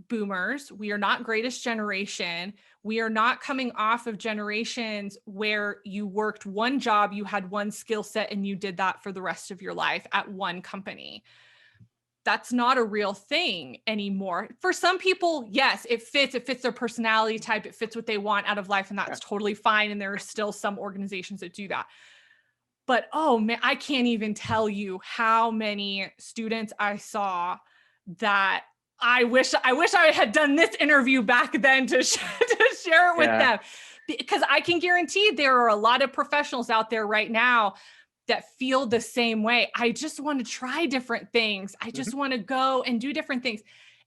boomers. We are not greatest generation. We are not coming off of generations where you worked one job, you had one skill set, and you did that for the rest of your life at one company. That's not a real thing anymore. For some people, yes, it fits their personality type, it fits what they want out of life, and that's totally fine. And there are still some organizations that do that. But oh man, I can't even tell you how many students I saw that I wish I had done this interview back then to share it with them, because I can guarantee there are a lot of professionals out there right now that feel the same way. I just want to try different things. I just want to go and do different things.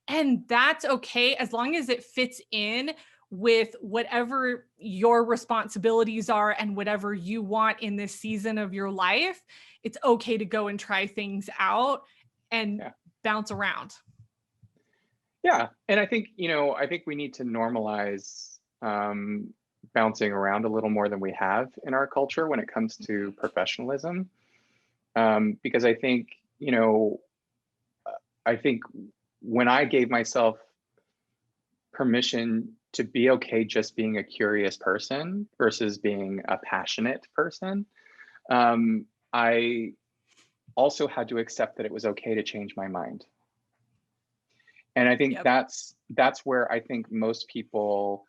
And that's okay, as long as it fits in with whatever your responsibilities are and whatever you want in this season of your life. It's okay to go and try things out and bounce around. Yeah. And I think, I think we need to normalize bouncing around a little more than we have in our culture when it comes to professionalism. Because I think, I think when I gave myself permission to be okay just being a curious person versus being a passionate person, I also had to accept that it was okay to change my mind. And I think that's where I think most people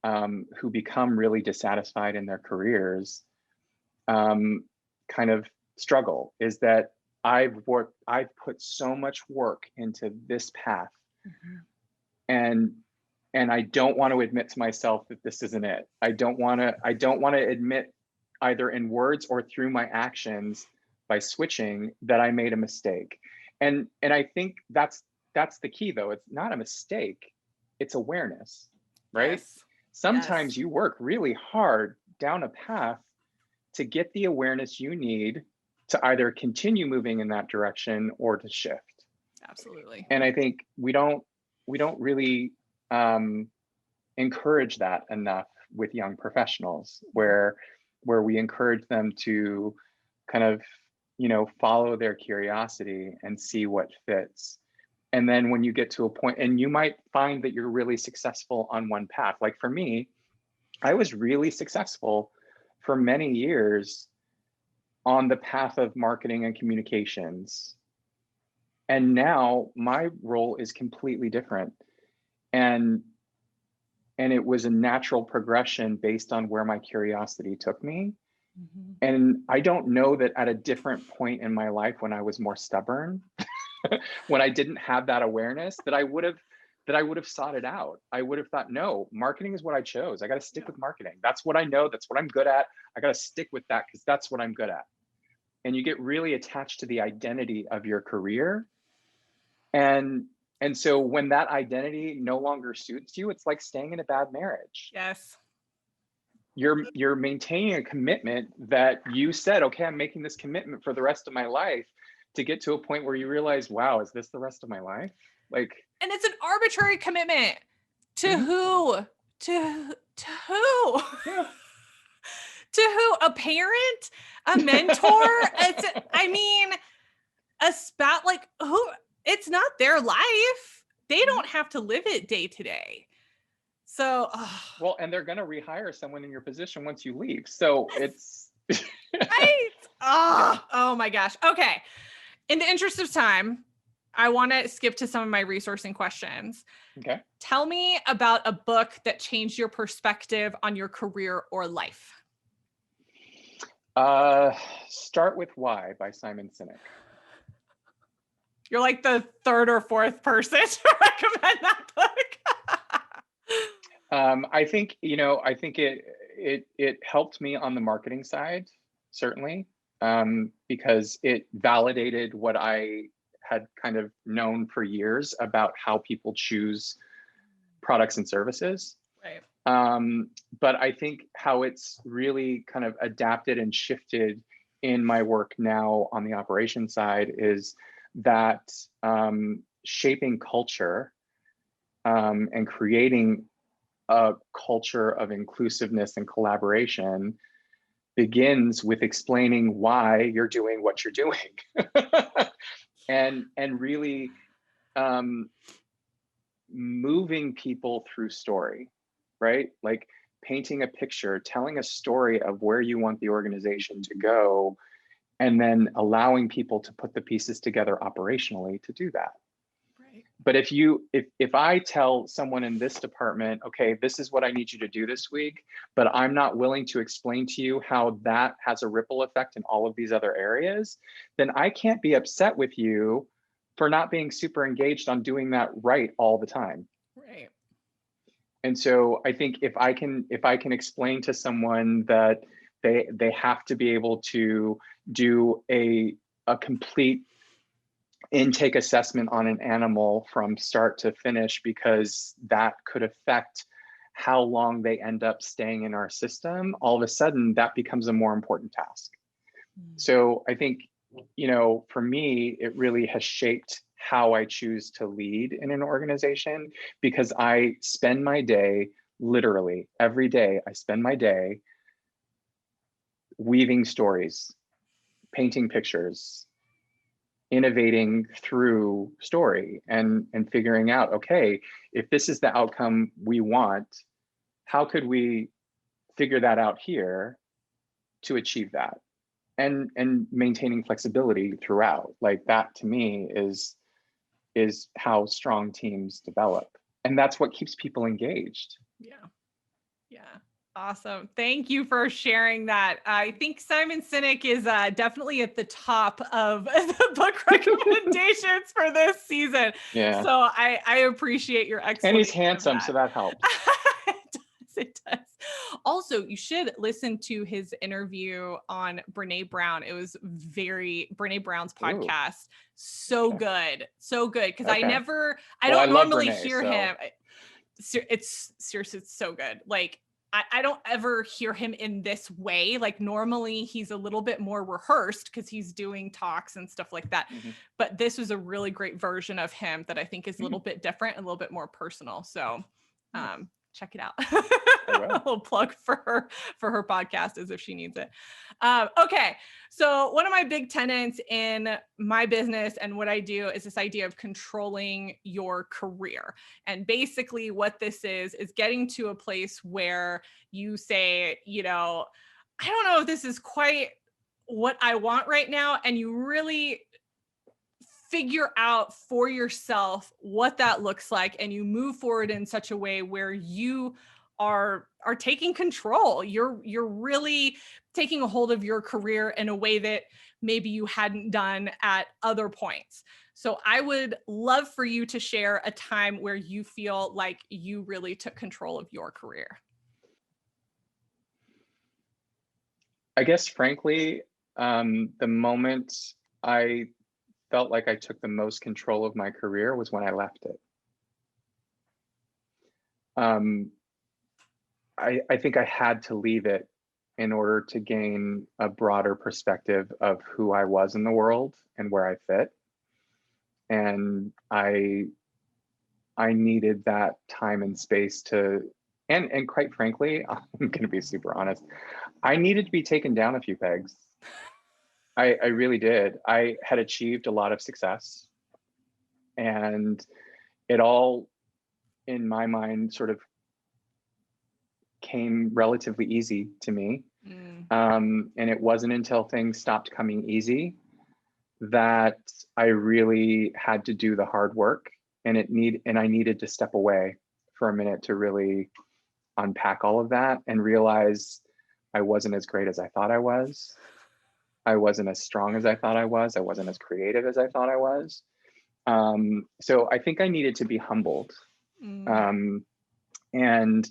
who become really dissatisfied in their careers kind of struggle, is that I've put so much work into this path, and I don't want to admit to myself that this isn't it. I don't want to admit, either in words or through my actions by switching, that I made a mistake. And I think that's the key, though. It's not a mistake, it's awareness, right? Yes. Sometimes you work really hard down a path to get the awareness you need to either continue moving in that direction or to shift. Absolutely. And I think we don't really encourage that enough with young professionals, where we encourage them to kind of, follow their curiosity and see what fits. And then when you get to a point, and you might find that you're really successful on one path. Like for me, I was really successful for many years on the path of marketing and communications. And now my role is completely different. And it was a natural progression based on where my curiosity took me. And I don't know that at a different point in my life, when I was more stubborn, when I didn't have that awareness, that I would have sought it out. I would have thought, no, marketing is what I chose. I got to stick with marketing. That's what I know. That's what I'm good at. I got to stick with that because that's what I'm good at. And you get really attached to the identity of your career. And so when that identity no longer suits you, it's like staying in a bad marriage. Yes. You're maintaining a commitment that you said, okay, I'm making this commitment for the rest of my life, to get to a point where you realize, wow, is this the rest of my life? Like, and it's an arbitrary commitment To Mhm. who? To who? Yeah. To who? A parent? A mentor? I mean, a spouse, like who? It's not their life. They Mhm. don't have to live it day to day. So, Well, and they're going to rehire someone in your position once you leave. So it's, right. yeah. Oh my gosh. Okay. In the interest of time, I want to skip to some of my resourcing questions. Okay. Tell me about a book that changed your perspective on your career or life. Start with Why by Simon Sinek. You're like the third or fourth person to recommend that book. I think, I think it helped me on the marketing side, certainly, because it validated what I had kind of known for years about how people choose products and services. Right. But I think how it's really kind of adapted and shifted in my work now on the operations side is that shaping culture and creating a culture of inclusiveness and collaboration begins with explaining why you're doing what you're doing and really um, moving people through story, right? Like painting a picture, telling a story of where you want the organization to go, and then allowing people to put the pieces together operationally to do that. Right. But if I tell someone in this department, okay, this is what I need you to do this week, but I'm not willing to explain to you how that has a ripple effect in all of these other areas, then I can't be upset with you for not being super engaged on doing that right all the time. Right. And so I think if I can explain to someone that they have to be able to do a complete intake assessment on an animal from start to finish because that could affect how long they end up staying in our system, all of a sudden that becomes a more important task. So I think, for me, it really has shaped how I choose to lead in an organization because I spend my day, literally every day, I spend my day weaving stories, painting pictures, innovating through story and figuring out, okay, if this is the outcome we want, how could we figure that out here to achieve that? And maintaining flexibility throughout. Like that to me is how strong teams develop. And that's what keeps people engaged. Yeah. Yeah. Awesome. Thank you for sharing that. I think Simon Sinek is definitely at the top of the book recommendations for this season. Yeah. So I appreciate your And he's explanation of handsome, that. so that helps. It does. Also, you should listen to his interview on Brene Brown. It was Brene Brown's Ooh, podcast. So okay. good. So good. Because I Okay. Well, I don't love normally Brene, hear so him. It's seriously, it's so good. Like, I don't ever hear him in this way. Like normally he's a little bit more rehearsed because he's doing talks and stuff like that. mhm. But this was a really great version of him that I think is a little bit different and a little bit more personal. So Nice. check it out. I will. A little plug for her podcast as if she needs it. Okay. So one of my big tenets in my business and what I do is this idea of controlling your career. And basically what this is getting to a place where you say, I don't know if this is quite what I want right now. And you really figure out for yourself what that looks like, and you move forward in such a way where you are taking control. You're really taking a hold of your career in a way that maybe you hadn't done at other points. So I would love for you to share a time where you feel like you really took control of your career. I guess, frankly, the moment I felt like I took the most control of my career was when I left it. I think I had to leave it in order to gain a broader perspective of who I was in the world and where I fit. And I I needed that time and space to, and quite frankly, I'm going to be super honest, I needed to be taken down a few pegs. I really did. I had achieved a lot of success, and it all, in my mind, sort of came relatively easy to me. Mm. And it wasn't until things stopped coming easy that I really had to do the hard work, and I needed to step away for a minute to really unpack all of that and realize I wasn't as great as I thought I was. I wasn't as strong as I thought I was. I wasn't as creative as I thought I was. So I think I needed to be humbled. Mm. Um, and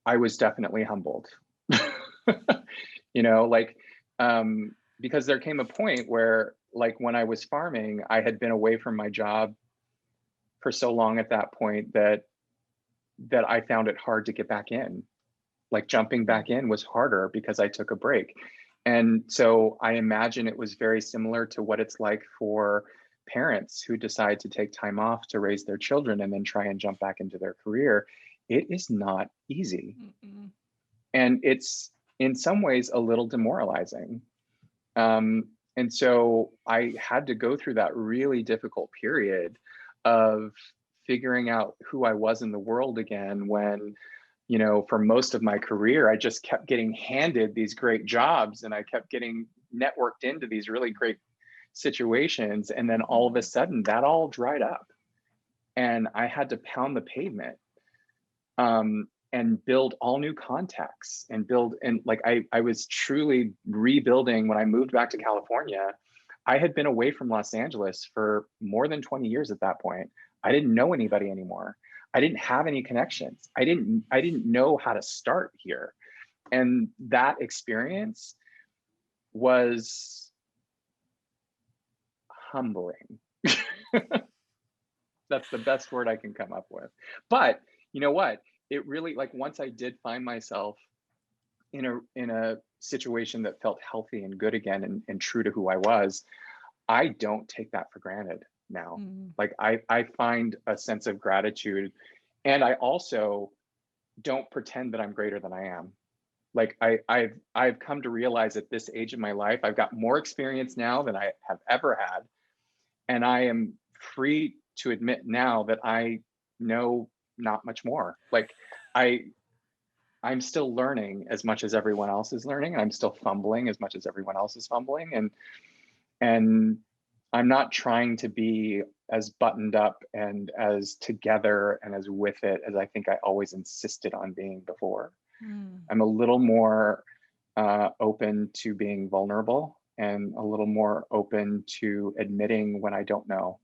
I was definitely humbled. You know, like, because there came a point where, like, when I was farming, I had been away from my job for so long at that point that I found it hard to get back in. Like, jumping back in was harder because I took a break. And so I imagine it was very similar to what it's like for parents who decide to take time off to raise their children and then try and jump back into their career. It is not easy. Mm-mm. And it's in some ways a little demoralizing. And so I had to go through that really difficult period of figuring out who I was in the world again when, you know, for most of my career, I just kept getting handed these great jobs and I kept getting networked into these really great situations. And then all of a sudden that all dried up and I had to pound the pavement. And build all new contacts and build, and like I was truly rebuilding when I moved back to California. I had been away from Los Angeles for more than 20 years at that point. I didn't know anybody anymore. I didn't have any connections. I didn't know how to start here. And that experience was humbling. That's the best word I can come up with. But you know what? It really, like, once I did find myself in a situation that felt healthy and good again and true to who I was, I don't take that for granted now. Mm. Like, I find a sense of gratitude, and I also don't pretend that I'm greater than I am. Like, I've come to realize at this age of my life, I've got more experience now than I have ever had, and I am free to admit now that I know not much more. Like, I I'm still learning as much as everyone else is learning. I'm still fumbling as much as everyone else is fumbling. And I'm not trying to be as buttoned up and as together and as with it as I think I always insisted on being before. Mm. I'm a little more open to being vulnerable and a little more open to admitting when I don't know.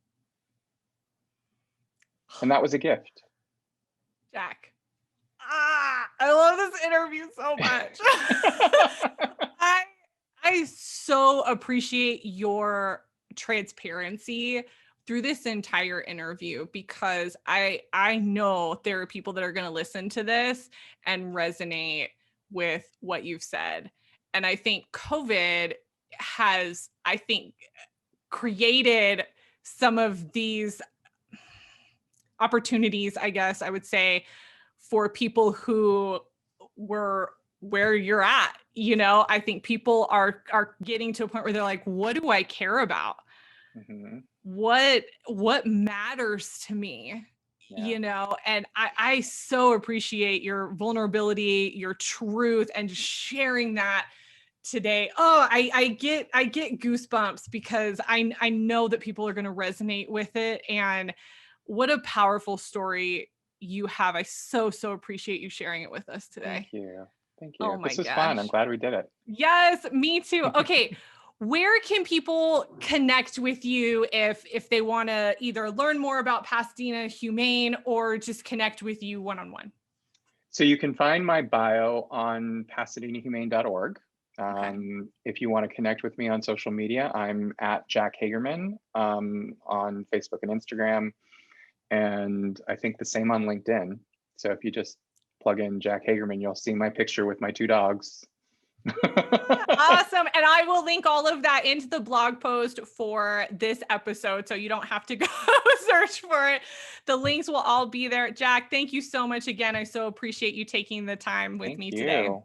And that was a gift. Jack. I love this interview so much. I I so appreciate your transparency through this entire interview because I know there are people that are going to listen to this and resonate with what you've said. And I think COVID has, I think, created some of these opportunities, I guess I would say, for people who were where you're at. You know, I think people are getting to a point where they're like, what do I care about? Mhm. What matters to me? Yeah. You know, and I so appreciate your vulnerability, your truth, and just sharing that today. Oh, I get goosebumps because I know that people are going to resonate with it. And what a powerful story you have. I so appreciate you sharing it with us today. Thank you. Thank Oh you. my This was fun. I'm gosh. glad we did it. Yes, me too. Okay. Where can people connect with you if they want to either learn more about Pasadena Humane or just connect with you one-on-one? So you can find my bio on pasadenahumane.org. Okay. If you want to connect with me on social media, I'm at Jack Hagerman on Facebook and Instagram, and I think the same on LinkedIn. So if you just plug in Jack Hagerman, you'll see my picture with my two dogs. Awesome. And I will link all of that into the blog post for this episode, so you don't have to go search for it. The links will all be there. Jack, thank you so much again. I so appreciate you taking the time with Thank me today. you.